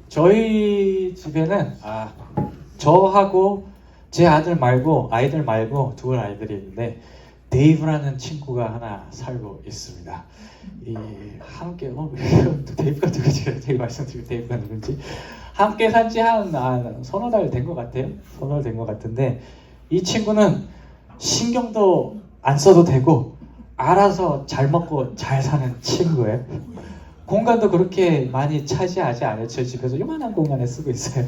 저희 집에는 저하고 제 아이들 말고 두 아이들이 있는데 데이브라는 친구가 하나 살고 있습니다. 함께 데이브가 누구지? 제가 말씀드리고 데이브가 누군지 함께 산지 한 서너 달 된 것 같아요. 서너 달 된 것 같은데 이 친구는 신경도 안 써도 되고 알아서 잘 먹고 잘 사는 친구예요. 공간도 그렇게 많이 차지하지 않아요. 저 집에서 요만한 공간에 쓰고 있어요.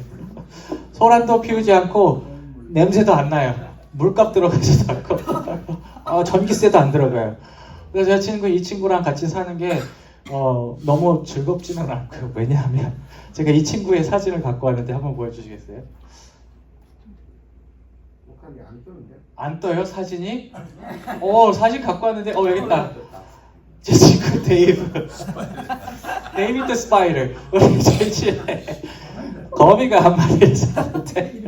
소란도 피우지 않고 냄새도 안 나요. 물값 들어가지도 않고 전기세도 안 들어가요. 그래서 이 친구랑 같이 사는 게 너무 즐겁지는 않고요. 왜냐하면 제가 이 친구의 사진을 갖고 왔는데 한번 보여주시겠어요? 안 뜨는데? 안 떠요 사진이? 사진 갖고 왔는데 여기 있다. 제 친구 데이비드 스파이더. 우리 저희 집에 거미가 한 마리 사는데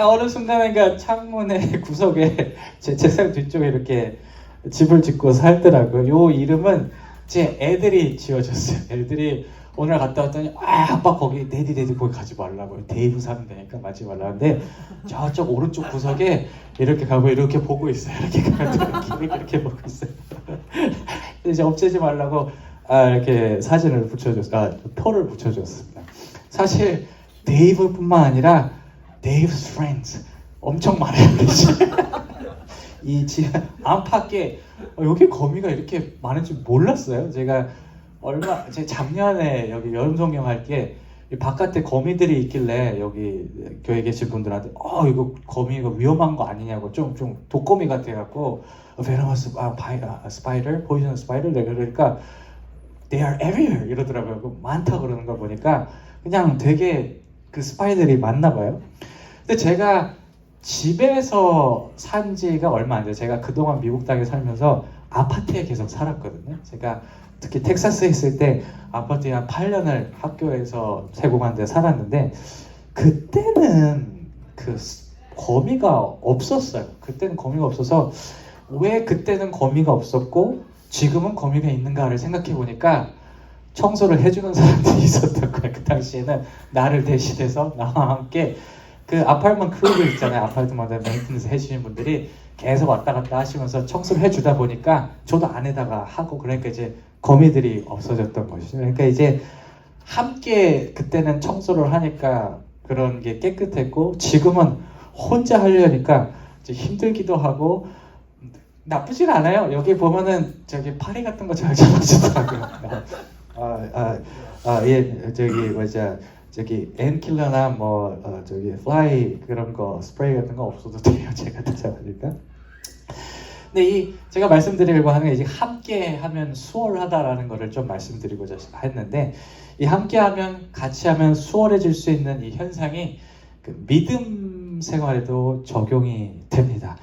어느 순간에 창문의 구석에 제 책상 뒤쪽에 이렇게 집을 짓고 살더라고요. 요 이름은 제 애들이 지어줬어요. 애들이 오늘 갔다 왔더니 아빠 거기 데디 거기 가지 말라고, 데이브 사는 데니까 가지 말라는데 저쪽 오른쪽 구석에 이렇게 가고 이렇게 보고 있어요. 이렇게 보고 있어요. 이제 없애지 말라고 이렇게 사진을 표를 붙여줬습니다. 사실 데이브뿐만 아니라 데이브's friends 엄청 많아요. 이 집 안팎에 여기 거미가 이렇게 많은지 몰랐어요. 제가 작년에 여기 여름성경 할 때 바깥에 거미들이 있길래 여기 교회 계신 분들한테 이거 거미가 위험한 거 아니냐고 좀 독거미 같아갖고 venomous spider, poisonous spider 그러니까 they are everywhere 이러더라고요. 많다 그러는 거 보니까 그냥 되게 그 스파이들이 많나 봐요. 근데 제가 집에서 산 지가 얼마 안 돼요. 제가 그동안 미국 땅에 살면서 아파트에 계속 살았거든요. 제가 특히 텍사스에 있을 때 아파트에 한 8년을 학교에서 세공한 데 살았는데 그때는 거미가 없었어요. 그때는 거미가 없어서 왜 그때는 거미가 없었고 지금은 거미가 있는가를 생각해 보니까 청소를 해주는 사람들이 있었던 거예요. 그 당시에는 나를 대신해서 나와 함께 그 아파트먼 크루들 있잖아요. 아파트마다 메인테너ન્스 해주시는 분들이 계속 왔다 갔다 하시면서 청소를 해주다 보니까 저도 안에다가 하고 그러니까 이제 거미들이 없어졌던 것이죠. 그러니까 이제 함께 그때는 청소를 하니까 그런 게 깨끗했고 지금은 혼자 하려니까 이제 힘들기도 하고 나쁘진 않아요. 여기 보면은 저기 파리 같은 거 잘 잡아주더라고요. 저기 앤킬러나 저기 플라이 그런 거 스프레이 같은 거 없어도 돼요. 제가 다 잡으니까. 근데 제가 말씀드리려고 하는 게 이제 함께하면 수월하다라는 거를 좀 말씀드리고자 했는데 이 함께하면 같이 하면 수월해질 수 있는 이 현상이 그 믿음 생활에도 적용이 됩니다.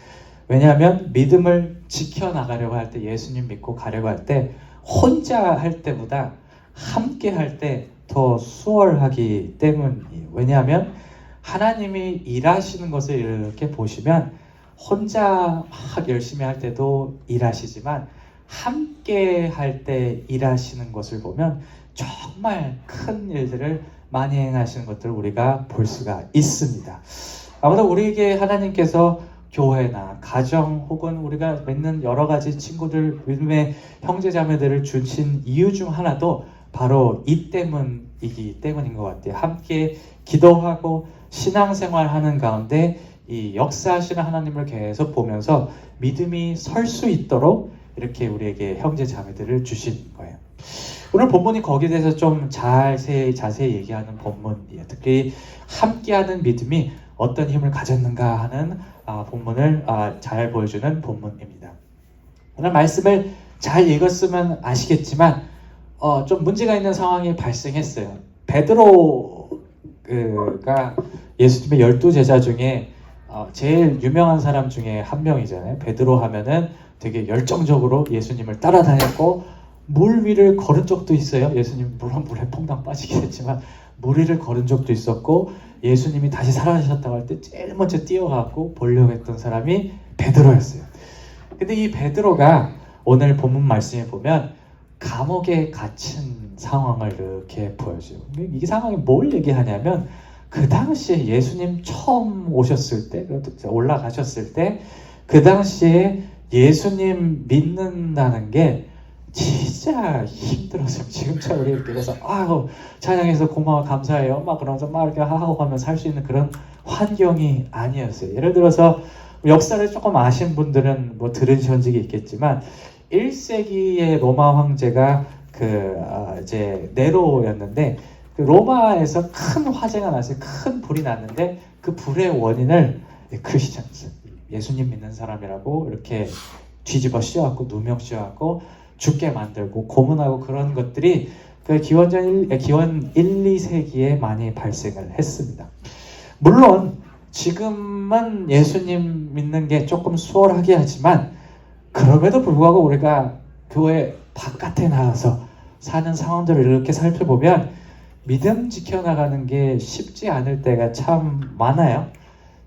왜냐하면 믿음을 지켜나가려고 할 때 예수님 믿고 가려고 할 때 혼자 할 때보다 함께 할 때 더 수월하기 때문이에요. 왜냐하면 하나님이 일하시는 것을 이렇게 보시면 혼자 막 열심히 할 때도 일하시지만 함께 할 때 일하시는 것을 보면 정말 큰 일들을 많이 행하시는 것들을 우리가 볼 수가 있습니다. 아무래도 우리에게 하나님께서 교회나 가정 혹은 우리가 맺는 여러 가지 친구들, 믿음의 형제자매들을 주신 이유 중 하나도 바로 이 때문이기 때문인 것 같아요. 함께 기도하고 신앙생활하는 가운데 이 역사하시는 하나님을 계속 보면서 믿음이 설 수 있도록 이렇게 우리에게 형제자매들을 주신 거예요. 오늘 본문이 거기에 대해서 좀 자세히 얘기하는 본문이에요. 특히 함께하는 믿음이 어떤 힘을 가졌는가 하는 본문을 잘 보여주는 본문입니다. 오늘 말씀을 잘 읽었으면 아시겠지만 좀 문제가 있는 상황이 발생했어요. 베드로가 예수님의 12제자 중에 제일 유명한 사람 중에 한 명이잖아요. 베드로 하면은 되게 열정적으로 예수님을 따라다녔고 물 위를 걸은 적도 있어요. 예수님 물론 물에 퐁당 빠지긴 했지만 물 위를 걸은 적도 있었고 예수님이 다시 살아나셨다고 할 때 제일 먼저 뛰어가고 보려고 했던 사람이 베드로였어요. 근데 이 베드로가 오늘 본문 말씀에 보면 감옥에 갇힌 상황을 이렇게 보여줘요. 이 상황이 뭘 얘기하냐면 그 당시에 예수님 처음 오셨을 때, 올라가셨을 때 그 당시에 예수님 믿는다는 게 진짜 힘들었어요. 지금처럼 우리 이렇게 해서 아유 찬양해서 고마워 감사해요 막 그러면서 막 이렇게 하고 하면 살 수 있는 그런 환경이 아니었어요. 예를 들어서 역사를 조금 아신 분들은 뭐 들으신 적이 있겠지만 1세기의 로마 황제가 이제 네로였는데 그 로마에서 큰 화재가 났어요. 큰 불이 났는데 그 불의 원인을 크리스천스, 예수님 믿는 사람이라고 이렇게 뒤집어 씌워갖고 누명 씌워갖고 죽게 만들고 고문하고 그런 것들이 그 기원 1, 2세기에 많이 발생을 했습니다. 물론 지금은 예수님 믿는 게 조금 수월하게 하지만 그럼에도 불구하고 우리가 교회 바깥에 나가서 사는 상황들을 이렇게 살펴보면 믿음 지켜나가는 게 쉽지 않을 때가 참 많아요.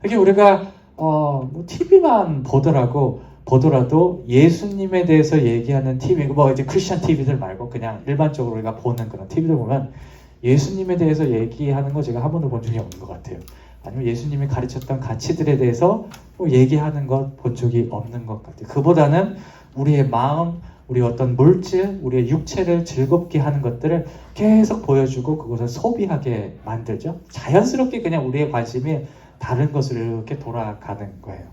특히 우리가 뭐 TV만 보더라도 예수님에 대해서 얘기하는 TV, 뭐 이제 크리스천 TV들 말고 그냥 일반적으로 우리가 보는 그런 TV들 보면 예수님에 대해서 얘기하는 거 제가 한 번도 본 적이 없는 것 같아요. 아니면 예수님이 가르쳤던 가치들에 대해서 뭐 얘기하는 것 본 적이 없는 것 같아요. 그보다는 우리의 마음, 우리 어떤 물질, 우리의 육체를 즐겁게 하는 것들을 계속 보여주고 그것을 소비하게 만들죠. 자연스럽게 그냥 우리의 관심이 다른 것으로 이렇게 돌아가는 거예요.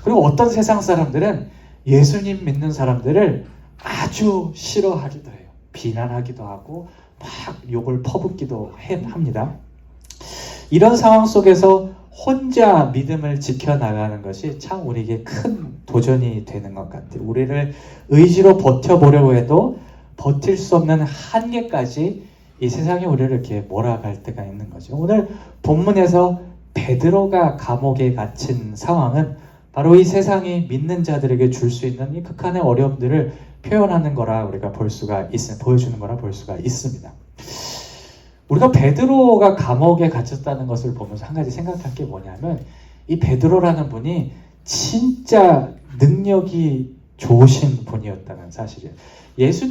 그리고 어떤 세상 사람들은 예수님 믿는 사람들을 아주 싫어하기도 해요. 비난하기도 하고 막 욕을 퍼붓기도 합니다. 이런 상황 속에서 혼자 믿음을 지켜나가는 것이 참 우리에게 큰 도전이 되는 것 같아요. 우리를 의지로 버텨보려고 해도 버틸 수 없는 한계까지 이 세상이 우리를 이렇게 몰아갈 때가 있는 거죠. 오늘 본문에서 베드로가 감옥에 갇힌 상황은 바로 이 세상이 믿는 자들에게 줄 수 있는 이 극한의 어려움들을 표현하는 거라 우리가 보여주는 거라 볼 수가 있습니다. 우리가 베드로가 감옥에 갇혔다는 것을 보면서 한 가지 생각할 게 뭐냐면 이 베드로라는 분이 진짜 능력이 좋으신 분이었다는 사실이에요.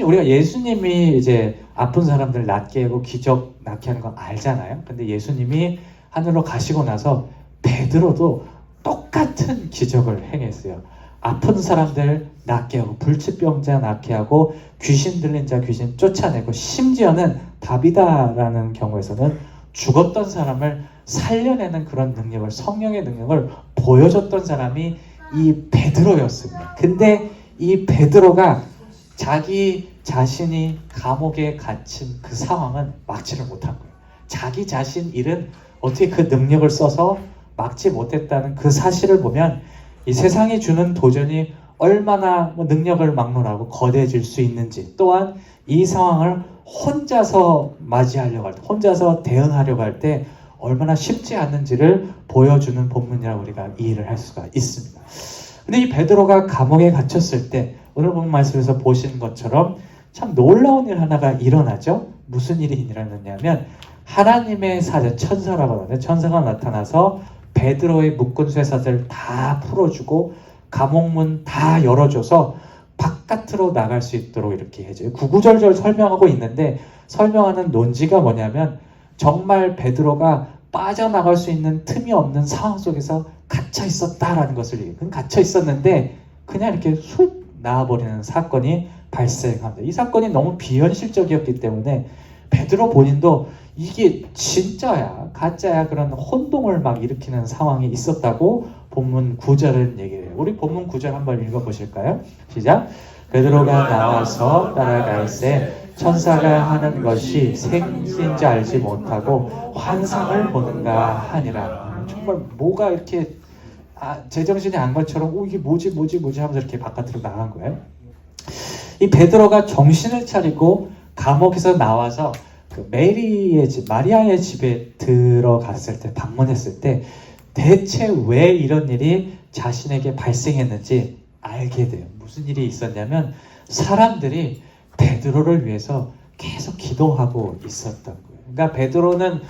우리가 예수님이 이제 아픈 사람들 낫게 하고 기적 낫게 하는 거 알잖아요. 근데 예수님이 하늘로 가시고 나서 베드로도 똑같은 기적을 행했어요. 아픈 사람들 낫게 하고 불치병자 낫게 하고 귀신 들린 자 귀신 쫓아내고 심지어는 다비다라는 경우에서는 죽었던 사람을 살려내는 그런 능력을, 성령의 능력을 보여줬던 사람이 이 베드로였습니다. 근데 이 베드로가 자기 자신이 감옥에 갇힌 그 상황은 막지를 못한 거예요. 자기 자신 일은 어떻게 그 능력을 써서 막지 못했다는 그 사실을 보면 이 세상이 주는 도전이 얼마나 능력을 막론하고 거대해질 수 있는지, 또한 이 상황을 혼자서 맞이하려고 할 때, 혼자서 대응하려고 할 때 얼마나 쉽지 않은지를 보여주는 본문이라고 우리가 이해를 할 수가 있습니다. 근데 이 베드로가 감옥에 갇혔을 때 오늘 본문 말씀에서 보신 것처럼 참 놀라운 일 하나가 일어나죠. 무슨 일이 일어났냐면 하나님의 사자, 천사라고 하는데 천사가 나타나서 베드로의 묶은 쇠사슬 다 풀어주고 감옥문 다 열어줘서 바깥으로 나갈 수 있도록 이렇게 해줘요. 구구절절 설명하고 있는데 설명하는 논지가 뭐냐면 정말 베드로가 빠져나갈 수 있는 틈이 없는 상황 속에서 갇혀 있었다라는 것을 얘기해요. 갇혀 있었는데 그냥 이렇게 쑥 나와버리는 사건이 발생합니다. 이 사건이 너무 비현실적이었기 때문에 베드로 본인도 이게 진짜야 가짜야 그런 혼동을 막 일으키는 상황이 있었다고 본문 9절은 얘기해요. 우리 본문 9절 한번 읽어보실까요? 시작. 베드로가 나와서 따라갈새 천사가 하는 것이 생신지 알지 못하고 환상을 보는가 하니라. 정말 뭐가 이렇게 제정신이 안 것처럼 이게 뭐지 하면서 이렇게 바깥으로 나간 거예요. 이 베드로가 정신을 차리고 감옥에서 나와서 그 마리아의 집에 들어갔을 때, 방문했을 때 대체 왜 이런 일이 자신에게 발생했는지 알게 돼요. 무슨 일이 있었냐면 사람들이 베드로를 위해서 계속 기도하고 있었던 거예요. 그러니까 베드로는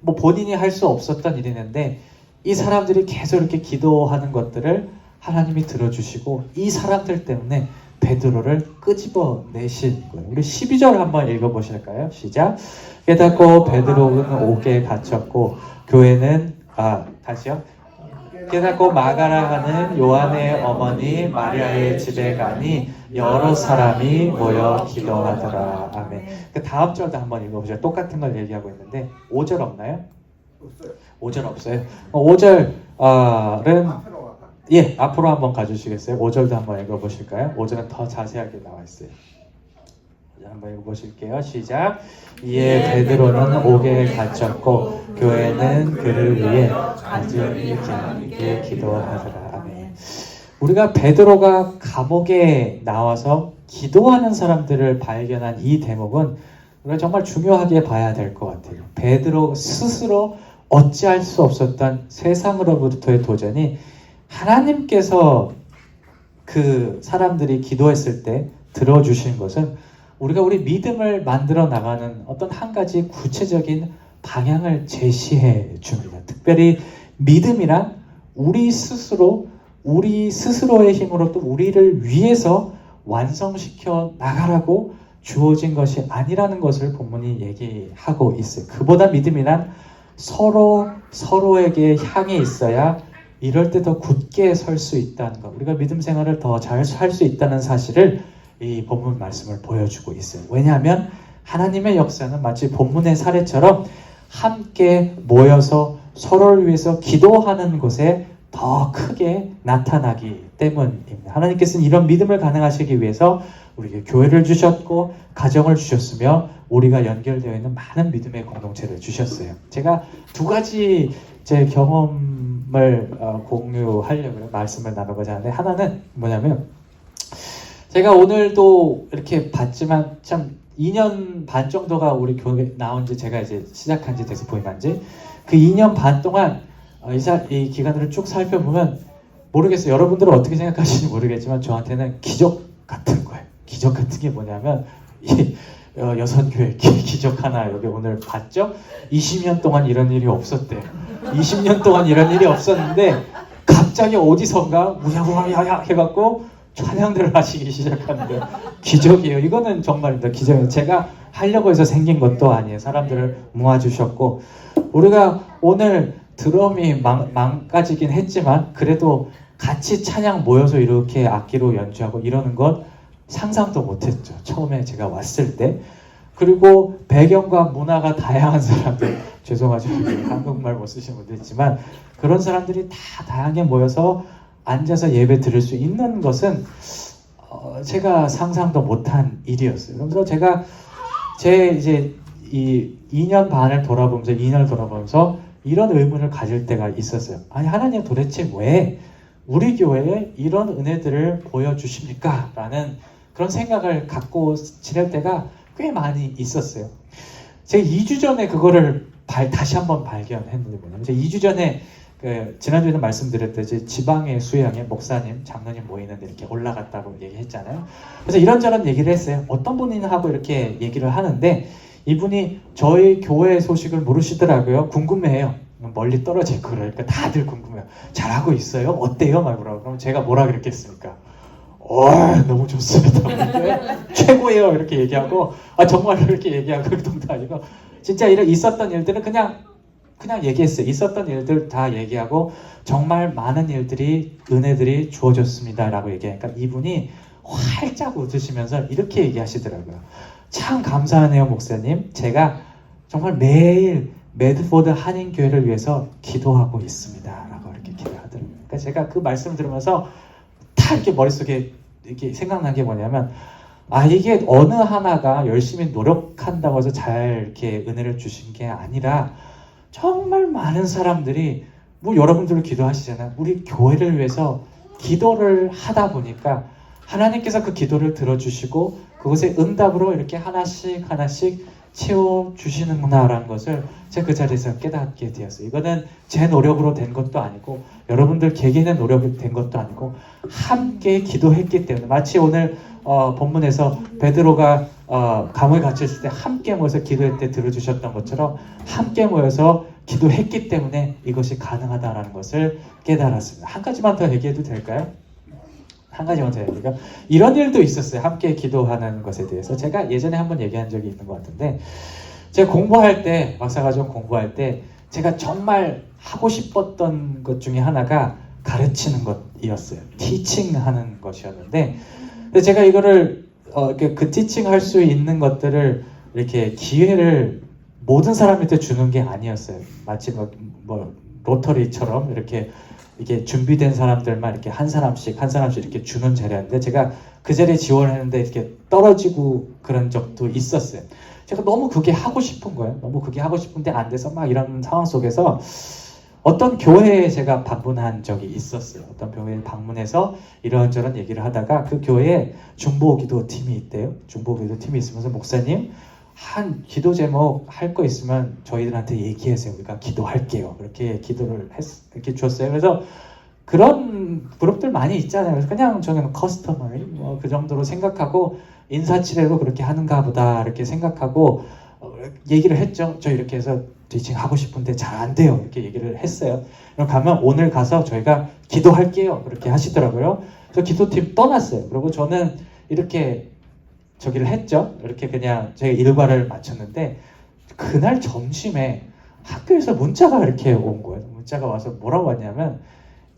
뭐 본인이 할 수 없었던 일이었는데 이 사람들이 계속 이렇게 기도하는 것들을 하나님이 들어주시고 이 사람들 때문에 베드로를 끄집어내신 거예요. 우리 12절 한번 읽어보실까요? 시작. 깨닫고 베드로는 옥에 갇혔고 교회는 다시요. 깨닫고 마가라 하는 요한의 어머니 마리아의 집에 가니 여러 사람이 모여 기도하더라. 아멘. 그 다음 절도 한번 읽어보죠. 똑같은 걸 얘기하고 있는데 5절 없나요? 없어요. 5절 없어요. 5절은 앞으로 한번 가주시겠어요? 5절도 한번 읽어보실까요? 5절은 더 자세하게 나와 있어요. 한번 읽어보실게요. 시작. 이에 베드로는 옥에 갇혔고 교회는 그를 위해 간절히 기도하게 기도하더라. 아멘. 우리가 베드로가 감옥에 나와서 기도하는 사람들을 발견한 이 대목은 우리가 정말 중요하게 봐야 될 것 같아요. 베드로 스스로 어찌할 수 없었던 세상으로부터의 도전이 하나님께서 그 사람들이 기도했을 때 들어주신 것은 우리가 우리 믿음을 만들어 나가는 어떤 한 가지 구체적인 방향을 제시해 줍니다. 특별히 믿음이란 우리 스스로의 힘으로 또 우리를 위해서 완성시켜 나가라고 주어진 것이 아니라는 것을 본문이 얘기하고 있어요. 그보다 믿음이란 서로에게 향해 있어야 이럴 때 더 굳게 설 수 있다는 것, 우리가 믿음 생활을 더 잘 살 수 있다는 사실을 이 본문 말씀을 보여주고 있어요. 왜냐하면 하나님의 역사는 마치 본문의 사례처럼 함께 모여서 서로를 위해서 기도하는 곳에 더 크게 나타나기 때문입니다. 하나님께서는 이런 믿음을 가능하시기 위해서 우리에게 교회를 주셨고 가정을 주셨으며 우리가 연결되어 있는 많은 믿음의 공동체를 주셨어요. 제가 두 가지 제 경험을 공유하려고 말씀을 나누고자 하는데, 하나는 뭐냐면 제가 오늘도 이렇게 봤지만 참 2년 반 정도가 우리 교회 나온 지, 제가 이제 시작한 지 돼서 부임한 지 그 2년 반 동안 이 기간을 쭉 살펴보면 모르겠어요. 여러분들은 어떻게 생각하시는지 모르겠지만 저한테는 기적 같은 거예요. 기적 같은 게 뭐냐면 이 여선교회 기적 하나 여기 오늘 봤죠? 20년 동안 이런 일이 없었대요. 20년 동안 이런 일이 없었는데 갑자기 어디선가 무야무야야 해갖고 찬양들을 하시기 시작하는 거예요. 기적이에요. 이거는 정말입니다. 기적이에요. 제가 하려고 해서 생긴 것도 아니에요. 사람들을 모아주셨고, 우리가 오늘 드럼이 망가지긴 했지만 그래도 같이 찬양 모여서 이렇게 악기로 연주하고 이러는 건 상상도 못했죠. 처음에 제가 왔을 때. 그리고 배경과 문화가 다양한 사람들, 죄송하죠. 한국말 못 쓰시는 분도 있지만 그런 사람들이 다 다양하게 모여서 앉아서 예배 드릴 수 있는 것은 제가 상상도 못한 일이었어요. 그래서 제가 이제 이 2년 반을 돌아보면서 2년을 돌아보면서 이런 의문을 가질 때가 있었어요. 아니, 하나님 도대체 왜 우리 교회에 이런 은혜들을 보여주십니까? 라는 그런 생각을 갖고 지낼 때가 꽤 많이 있었어요. 제가 2주 전에 그거를 다시 한번 발견했는데 뭐냐면, 제가 2주 전에 지난주에는 말씀드렸듯이 지방의 수양에 목사님, 장로님 모이는데 이렇게 올라갔다고 얘기했잖아요. 그래서 이런저런 얘기를 했어요. 어떤 분이하고 이렇게 얘기를 하는데 이분이 저희 교회 소식을 모르시더라고요. 궁금해해요. 멀리 떨어져 있고 그러니까 다들 궁금해요. 잘하고 있어요? 어때요? 막 그러고. 그럼 제가 뭐라 그랬겠습니까? 너무 좋습니다. 최고예요. 이렇게 얘기하고, 정말로 이렇게 얘기하고 그러던 아니고, 진짜 있었던 일들은 그냥 얘기했어요. 있었던 일들 다 얘기하고 정말 많은 일들이, 은혜들이 주어졌습니다 라고 얘기하니까 이분이 활짝 웃으시면서 이렇게 얘기하시더라고요. 참 감사하네요, 목사님. 제가 정말 매일 매드포드 한인교회를 위해서 기도하고 있습니다 라고 이렇게 기도하더라고요. 그러니까 제가 그 말씀을 들으면서 다 이렇게 머릿속에 이렇게 생각난 게 뭐냐면, 이게 어느 하나가 열심히 노력한다고 해서 잘 이렇게 은혜를 주신 게 아니라 정말 많은 사람들이, 여러분들도 기도하시잖아요. 우리 교회를 위해서 기도를 하다 보니까 하나님께서 그 기도를 들어주시고 그것의 응답으로 이렇게 하나씩 채워주시는구나라는 것을 제가 그 자리에서 깨닫게 되었어요. 이거는 제 노력으로 된 것도 아니고 여러분들 개개인의 노력이 된 것도 아니고 함께 기도했기 때문에, 마치 오늘 본문에서 베드로가 감옥에 갇혔을 때 함께 모여서 기도할 때 들어주셨던 것처럼 함께 모여서 기도했기 때문에 이것이 가능하다는 것을 깨달았습니다. 한 가지만 더 얘기해도 될까요? 한 가지만 더 해야 돼요. 이런 일도 있었어요. 함께 기도하는 것에 대해서. 제가 예전에 한번 얘기한 적이 있는 것 같은데, 제가 공부할 때, 박사과정 공부할 때, 제가 정말 하고 싶었던 것 중에 하나가 가르치는 것이었어요. 티칭하는 것이었는데, 근데 제가 이거를 그 티칭 할 수 있는 것들을 이렇게 기회를 모든 사람한테 주는 게 아니었어요. 마치 뭐 로터리처럼 이렇게 준비된 사람들만 이렇게 한 사람씩 이렇게 주는 자리였는데, 제가 그 자리에 지원했는데 이렇게 떨어지고 그런 적도 있었어요. 제가 너무 그게 하고 싶은 거예요. 너무 그게 하고 싶은데 안 돼서 막 이런 상황 속에서 어떤 교회에 제가 방문한 적이 있었어요. 어떤 교회에 방문해서 이런저런 얘기를 하다가 그 교회에 중보기도 팀이 있대요. 중보기도 팀이 있으면서, 목사님, 한 기도 제목 할 거 있으면 저희들한테 얘기하세요. 우리가 기도할게요. 그렇게 기도를 이렇게 줬어요. 그래서 그런 그룹들 많이 있잖아요. 그래서 그냥 저는 커스터머리 뭐 그 정도로 생각하고, 인사치레로 그렇게 하는가 보다 이렇게 생각하고 얘기를 했죠. 저 이렇게 해서 티칭 하고 싶은데 잘 안 돼요. 이렇게 얘기를 했어요. 그럼 가면 오늘 가서 저희가 기도할게요. 그렇게 하시더라고요. 그래서 기도팀 떠났어요. 그리고 저는 이렇게 저기를 했죠. 이렇게 그냥 제가 일과를 마쳤는데, 그날 점심에 학교에서 문자가 이렇게 온 거예요. 문자가 와서 뭐라고 왔냐면,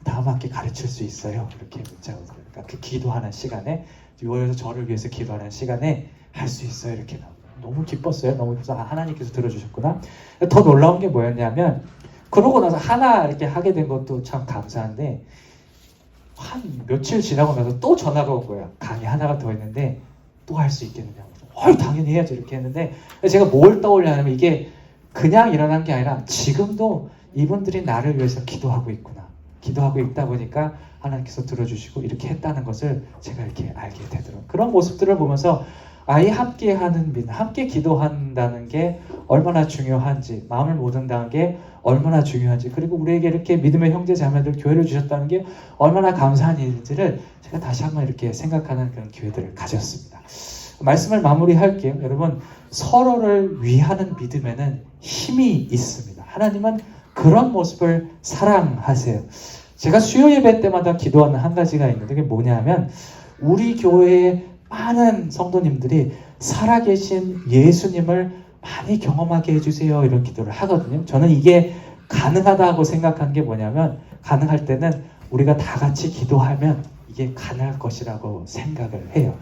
다음 학기 가르칠 수 있어요. 이렇게 문자가 오더라고요. 그러니까 그 기도하는 시간에, 요에서 저를 위해서 기도하는 시간에 할 수 있어요. 이렇게 너무 기뻤어요. 너무 기뻐서 하나님께서 들어주셨구나. 더 놀라운 게 뭐였냐면, 그러고 나서 하나 이렇게 하게 된 것도 참 감사한데, 한 며칠 지나고 나서 또 전화가 온 거예요. 강의 하나가 더 있는데 또 할 수 있겠느냐고. 당연히 해야죠. 이렇게 했는데, 제가 뭘 떠올리냐면, 이게 그냥 일어난 게 아니라 지금도 이분들이 나를 위해서 기도하고 있구나. 기도하고 있다 보니까 하나님께서 들어주시고 이렇게 했다는 것을 제가 이렇게 알게 되더라고요. 그런 모습들을 보면서 아이 함께 하는 믿음, 함께 기도한다는 게 얼마나 중요한지, 마음을 모든다는 게 얼마나 중요한지, 그리고 우리에게 이렇게 믿음의 형제 자매들 교회를 주셨다는 게 얼마나 감사한 일인지를 제가 다시 한번 이렇게 생각하는 그런 기회들을 가졌습니다. 말씀을 마무리할게요. 여러분, 서로를 위하는 믿음에는 힘이 있습니다. 하나님은 그런 모습을 사랑하세요. 제가 수요 예배 때마다 기도하는 한 가지가 있는데, 그게 뭐냐면, 우리 교회의 많은 성도님들이 살아계신 예수님을 많이 경험하게 해주세요. 이런 기도를 하거든요. 저는 이게 가능하다고 생각한 게 뭐냐면, 가능할 때는 우리가 다 같이 기도하면 이게 가능할 것이라고 생각을 해요.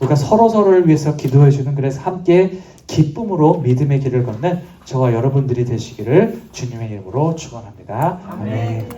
우리가 서로서로를 위해서 기도해주는, 그래서 함께 기쁨으로 믿음의 길을 걷는 저와 여러분들이 되시기를 주님의 이름으로 축원합니다. 아멘.